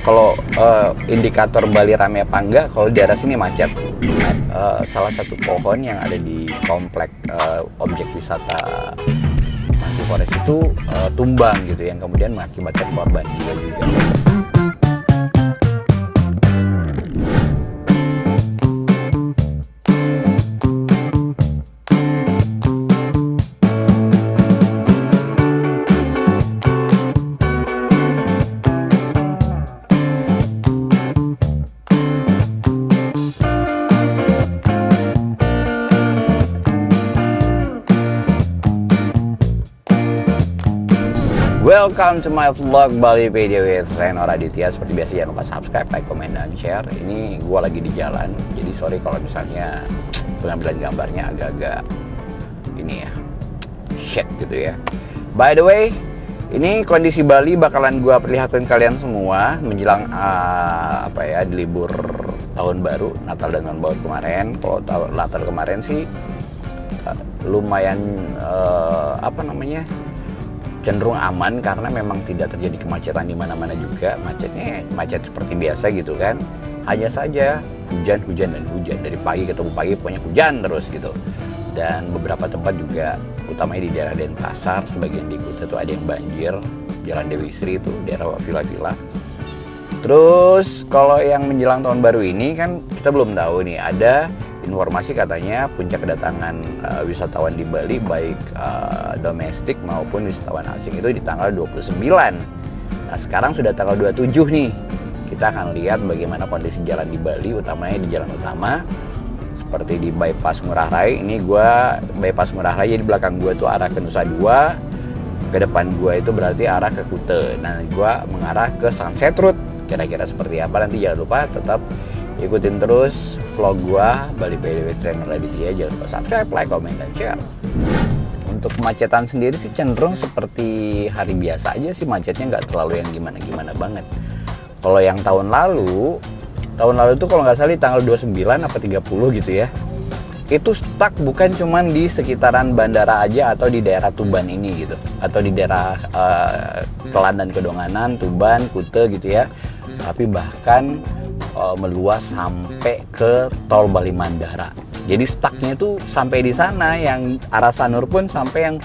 Kalau indikator Bali rame apa enggak, kalau di daerah sini macet. Salah satu pohon yang ada di komplek objek wisata Monkey Forest itu tumbang gitu, yang kemudian mengakibatkan korban juga. Welcome to my vlog Bali video with Reno Raditya. Seperti biasa jangan lupa subscribe, like, comment, dan share. Ini gue lagi di jalan, jadi sorry kalau misalnya pengambilan gambarnya agak-agak ini ya, shit gitu ya. By the way, ini kondisi Bali bakalan gue perlihatkan kalian semua menjelang di libur tahun baru, Natal dan tahun baru kemarin. Kalau Natal kemarin sih lumayan cenderung aman karena memang tidak terjadi kemacetan di mana-mana juga. Macet seperti biasa gitu kan. Hanya saja hujan dari pagi ketemu pagi, pokoknya hujan terus gitu. Dan beberapa tempat juga, utamanya di daerah Denpasar, sebagian di Kuta tuh ada yang banjir. Jalan Dewi Sri itu daerah villa-villa. Terus kalau yang menjelang tahun baru ini kan kita belum tahu nih, ada informasi katanya puncak kedatangan wisatawan di Bali baik domestik maupun wisatawan asing itu di tanggal 29. Nah, sekarang sudah tanggal 27 nih. Kita akan lihat bagaimana kondisi jalan di Bali, utamanya di jalan utama seperti di bypass Ngurah Rai. Ini bypass Ngurah Rai, jadi belakang gua tuh arah ke Nusa Dua, ke depan gua itu berarti arah ke Kuta. Nah, gua mengarah ke Sunset Road. Kira-kira seperti apa nanti jangan lupa tetap ikutin terus vlog gua Bali PDW Reno Raditya. Jangan lupa subscribe, like, comment, dan share. Untuk kemacetan sendiri sih cenderung seperti hari biasa aja sih, macetnya nggak terlalu yang gimana-gimana banget. Kalau yang tahun lalu tuh kalau nggak salah di tanggal 29 apa 30 gitu ya, itu stuck bukan cuman di sekitaran bandara aja atau di daerah Tuban ini gitu, atau di daerah Kelan dan Kedonganan, Tuban, Kuta gitu ya, tapi bahkan meluas sampai ke tol Bali Mandara. Jadi stucknya itu sampai di sana, yang arah Sanur pun sampai yang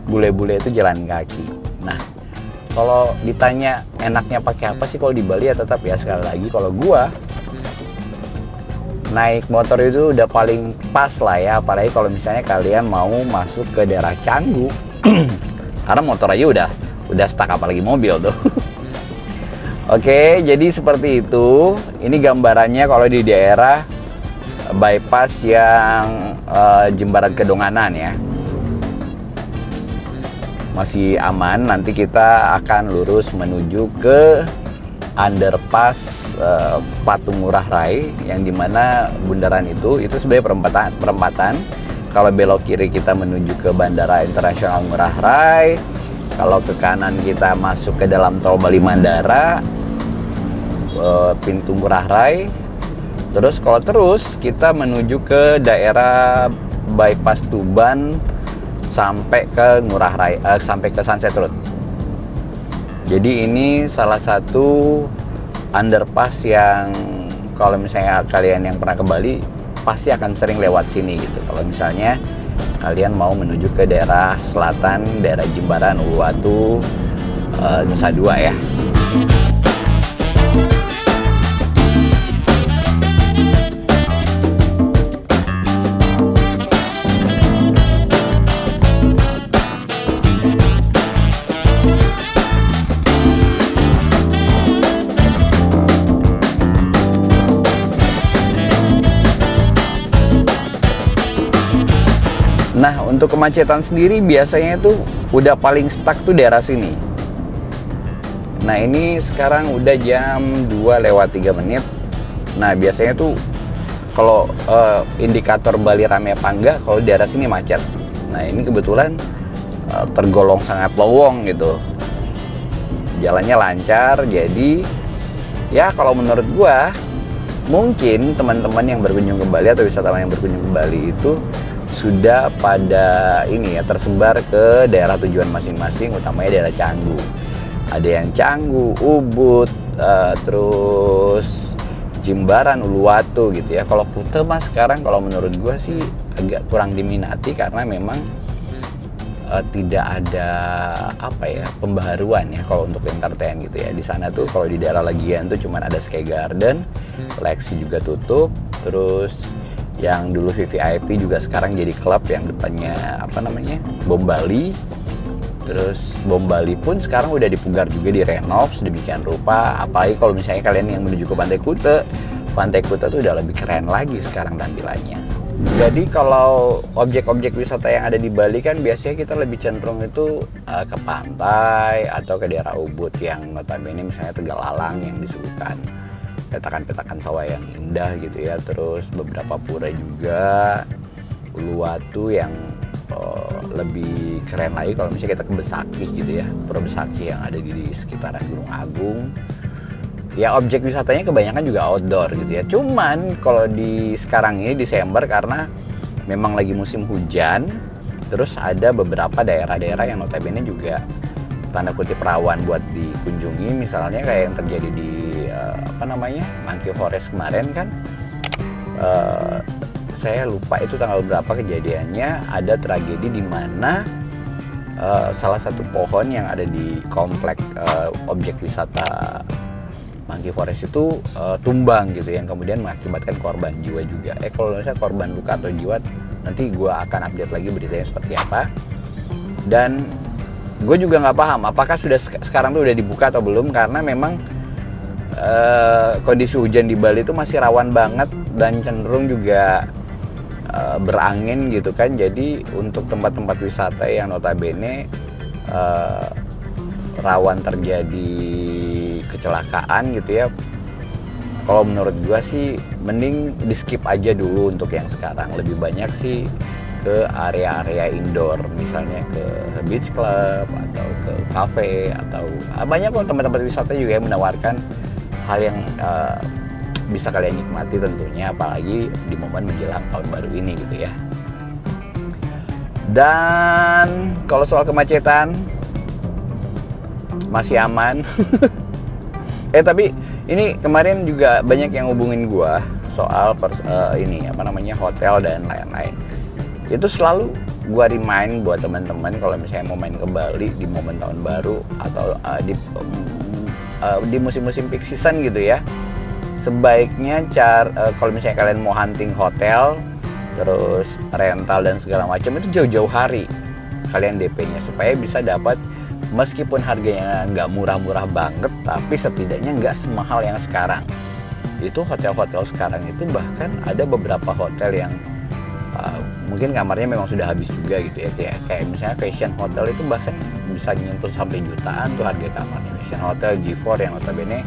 bule-bule itu jalan kaki. Nah, kalau ditanya enaknya pakai apa sih kalau di Bali, ya tetap ya sekali lagi kalau gua naik motor itu udah paling pas lah ya, apalagi kalau misalnya kalian mau masuk ke daerah Canggu. Karena motor aja udah stuck, apalagi mobil tuh. Oke, jadi seperti itu. Ini gambarannya kalau di daerah bypass yang Jembatan Kedonganan ya. Masih aman, nanti kita akan lurus menuju ke underpass Patung Ngurah Rai, yang dimana bundaran itu sebenarnya perempatan. Kalau belok kiri kita menuju ke Bandara Internasional Ngurah Rai, kalau ke kanan kita masuk ke dalam tol Bali Mandara, pintu Ngurah Rai. Terus kalau kita menuju ke daerah bypass Tuban sampai ke Ngurah Rai, sampai ke Sunset Road. Jadi ini salah satu underpass yang kalau misalnya kalian yang pernah ke Bali pasti akan sering lewat sini gitu. Kalau misalnya kalian mau menuju ke daerah selatan, daerah Jimbaran, Uluwatu, Nusa Dua ya. Nah, untuk kemacetan sendiri biasanya itu udah paling stuck tuh daerah sini. Nah, ini sekarang udah jam 2:03. Nah, biasanya tuh kalau indikator Bali rame apa enggak, kalau daerah sini macet. Nah, ini kebetulan tergolong sangat lowong gitu. Jalannya lancar, jadi ya kalau menurut gua mungkin teman-teman yang berkunjung ke Bali atau wisatawan yang berkunjung ke Bali itu sudah pada ini ya, tersebar ke daerah tujuan masing-masing, utamanya daerah Canggu. Ada yang Canggu, Ubud, terus Jimbaran, Uluwatu gitu ya. Kalau Kuta mas sekarang kalau menurut gue sih agak kurang diminati karena memang tidak ada pembaharuan ya kalau untuk entertain gitu ya. Di sana tuh kalau di daerah Legian tuh cuman ada Sky Garden, Lexi juga tutup, terus yang dulu VVIP juga sekarang jadi klub yang depannya Bom Bali. Terus Bom Bali pun sekarang udah dipugar juga, direnov sedemikian rupa. Apalagi kalau misalnya kalian yang menuju ke Pantai Kuta tuh udah lebih keren lagi sekarang tampilannya. Jadi kalau objek-objek wisata yang ada di Bali kan biasanya kita lebih cenderung itu ke pantai atau ke daerah Ubud yang notabene misalnya Tegalalang yang disebutkan petakan-petakan sawah yang indah gitu ya. Terus beberapa pura juga, Uluwatu yang lebih keren lagi kalau misalnya kita ke Besakih gitu ya, Pura Besakih yang ada di sekitaran Gunung Agung. Ya objek wisatanya kebanyakan juga outdoor gitu ya. Cuman kalau di sekarang ini Desember karena memang lagi musim hujan, terus ada beberapa daerah-daerah yang notabene juga tanda kutip rawan buat dikunjungi, misalnya kayak yang terjadi di Monkey Forest kemarin kan. Saya lupa itu tanggal berapa kejadiannya, ada tragedi di mana salah satu pohon yang ada di komplek objek wisata Monkey Forest itu tumbang gitu yang kemudian mengakibatkan korban jiwa juga. Kalau misalnya korban luka atau jiwa, nanti gue akan update lagi beritanya seperti apa. Dan gue juga nggak paham apakah sudah sekarang tuh udah dibuka atau belum, karena memang kondisi hujan di Bali itu masih rawan banget dan cenderung juga berangin gitu kan. Jadi untuk tempat-tempat wisata yang notabene rawan terjadi kecelakaan gitu ya, kalau menurut gua sih mending di skip aja dulu untuk yang sekarang. Lebih banyak sih ke area-area indoor, misalnya ke beach club atau ke cafe, atau banyak kok tempat-tempat wisata juga yang menawarkan hal yang bisa kalian nikmati tentunya, apalagi di momen menjelang tahun baru ini gitu ya. Dan kalau soal kemacetan masih aman. Tapi ini kemarin juga banyak yang hubungin gua soal hotel dan lain-lain. Itu selalu gua remind buat teman-teman kalau misalnya mau main ke Bali di momen tahun baru atau di musim-musim peak season gitu ya. Sebaiknya kalau misalnya kalian mau hunting hotel, terus rental dan segala macam itu jauh-jauh hari kalian DP-nya, supaya bisa dapat meskipun harganya nggak murah-murah banget, tapi setidaknya nggak semahal yang sekarang. Itu hotel-hotel sekarang itu bahkan ada beberapa hotel yang mungkin kamarnya memang sudah habis juga gitu ya. Kayak misalnya Fashion Hotel itu bahkan bisa nyentuh sampai jutaan tuh harga kamarnya. Fashion Hotel G4 yang notabene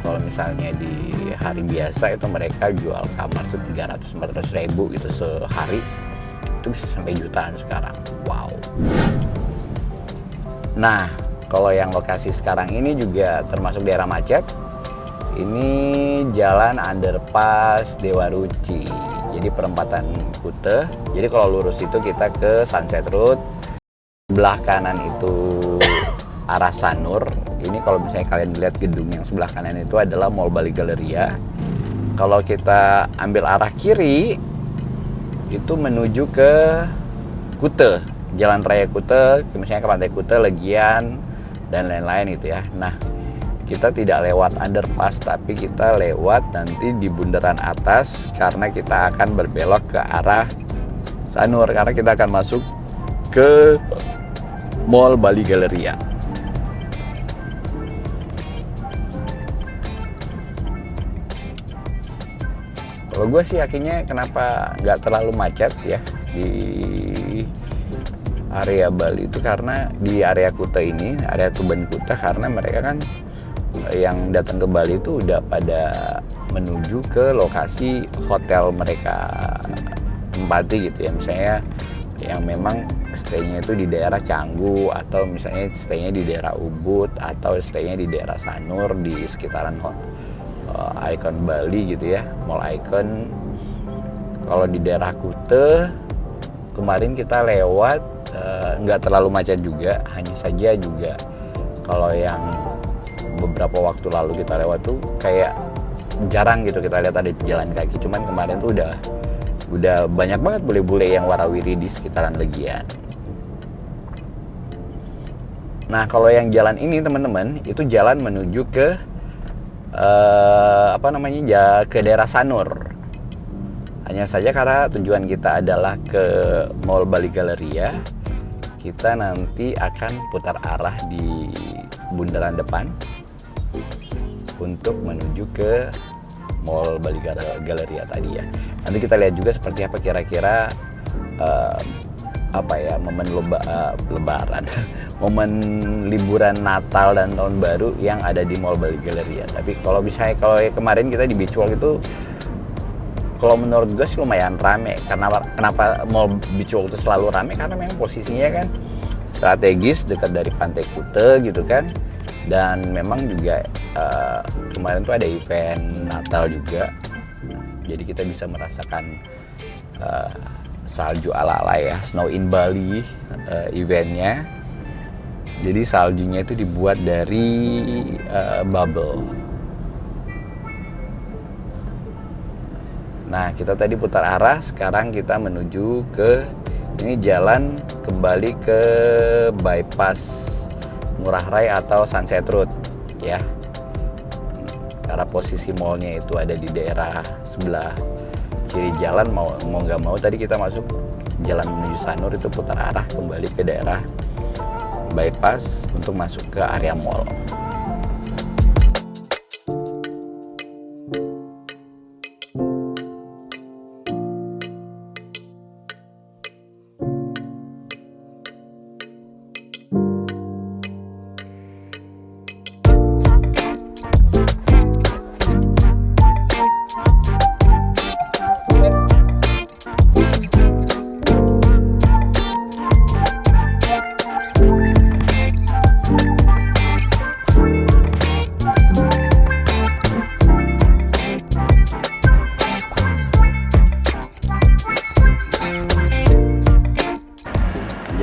kalau misalnya di hari biasa itu mereka jual kamar tuh 300-400 ribu gitu sehari, itu bisa sampai jutaan sekarang. Wow. Nah, kalau yang lokasi sekarang ini juga termasuk daerah macet. Ini jalan underpass Dewa Ruci, jadi perempatan Kuta. Jadi kalau lurus itu kita ke Sunset Road, sebelah kanan itu arah Sanur. Ini kalau misalnya kalian lihat gedung yang sebelah kanan itu adalah Mall Bali Galleria. Kalau kita ambil arah kiri itu menuju ke Kuta, Jalan Raya Kuta, misalnya ke Pantai Kuta, Legian dan lain-lain gitu ya. Nah, kita tidak lewat underpass, tapi kita lewat nanti di bundaran atas karena kita akan berbelok ke arah Sanur, karena kita akan masuk ke Mall Bali Galleria. Kalau gue sih yakinnya kenapa nggak terlalu macet ya di area Bali itu, karena di area Kuta ini, area Tuban Kuta, karena mereka kan yang datang ke Bali itu udah pada menuju ke lokasi hotel mereka tempati gitu ya. Misalnya yang memang stay-nya itu di daerah Canggu, atau misalnya stay-nya di daerah Ubud, atau stay-nya di daerah Sanur di sekitaran Icon Bali gitu ya, Mall Icon. Kalau di daerah Kuta kemarin kita lewat nggak terlalu macet juga, hanya saja juga kalau yang beberapa waktu lalu kita lewat tuh kayak jarang gitu kita lihat ada jalan kaki. Cuman kemarin tuh udah banyak banget bule-bule yang warawiri di sekitaran Legian. Nah, kalau yang jalan ini teman-teman, itu jalan menuju ke ke daerah Sanur. Hanya saja karena tujuan kita adalah ke Mall Bali Galleria, kita nanti akan putar arah di bundaran depan untuk menuju ke Mall Bali Galleria tadi ya. Nanti kita lihat juga seperti apa kira-kira momen lebaran momen liburan Natal dan Tahun Baru yang ada di Mall Bali Galleria. Tapi kalau kemarin kita di Beach Walk itu, kalau menurut gue sih lumayan rame. Kenapa Mall Beach Walk itu selalu rame? Karena memang posisinya kan strategis, dekat dari Pantai Kute gitu kan. Dan memang juga kemarin tuh ada event Natal juga, jadi kita bisa merasakan salju ala-ala ya, Snow in Bali eventnya. Jadi saljunya itu dibuat dari bubble. Nah, kita tadi putar arah, sekarang kita menuju ke ini jalan kembali ke bypass Ngurah Rai atau Sunset Road ya. Karena posisi mallnya itu ada di daerah sebelah kiri jalan, mau nggak mau tadi kita masuk jalan menuju Sanur itu putar arah kembali ke daerah bypass untuk masuk ke area mall.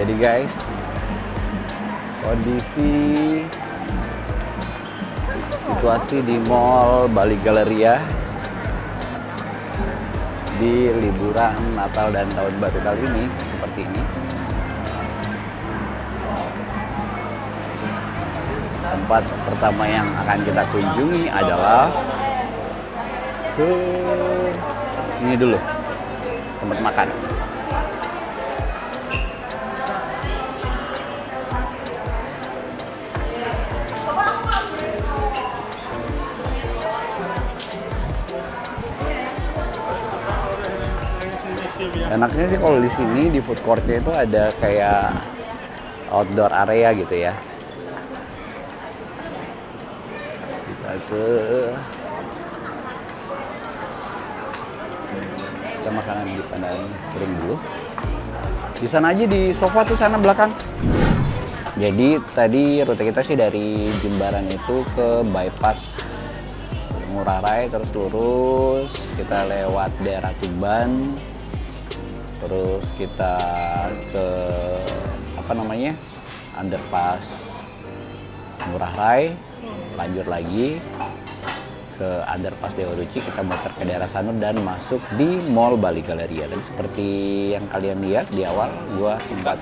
Jadi guys, kondisi situasi di Mall Bali Galleria di liburan Natal dan Tahun Baru kali ini seperti ini. Tempat pertama yang akan kita kunjungi adalah ini dulu, tempat makan. Enaknya sih kalau di sini di food courtnya itu ada kayak outdoor area gitu ya. Kita makanan di pandan piring dulu. Di sana aja di sofa tuh sana belakang. Jadi tadi rute kita sih dari Jimbaran itu ke bypass Ngurah Rai, terus lurus kita lewat daerah Tuban, terus kita ke underpass Ngurah Rai, lanjut lagi ke underpass Dewa Ruci, kita muter ke daerah Sanur dan masuk di Mall Bali Galleria. Dan seperti yang kalian lihat di awal, gua sempat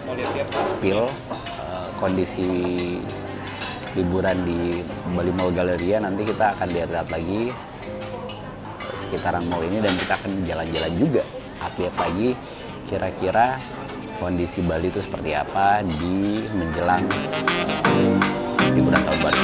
spill kondisi liburan di Bali Mall Galleria. Nanti kita akan lihat lagi sekitaran mall ini dan kita akan jalan-jalan juga, update lagi kira-kira kondisi Bali itu seperti apa di menjelang liburan Tahun Baru.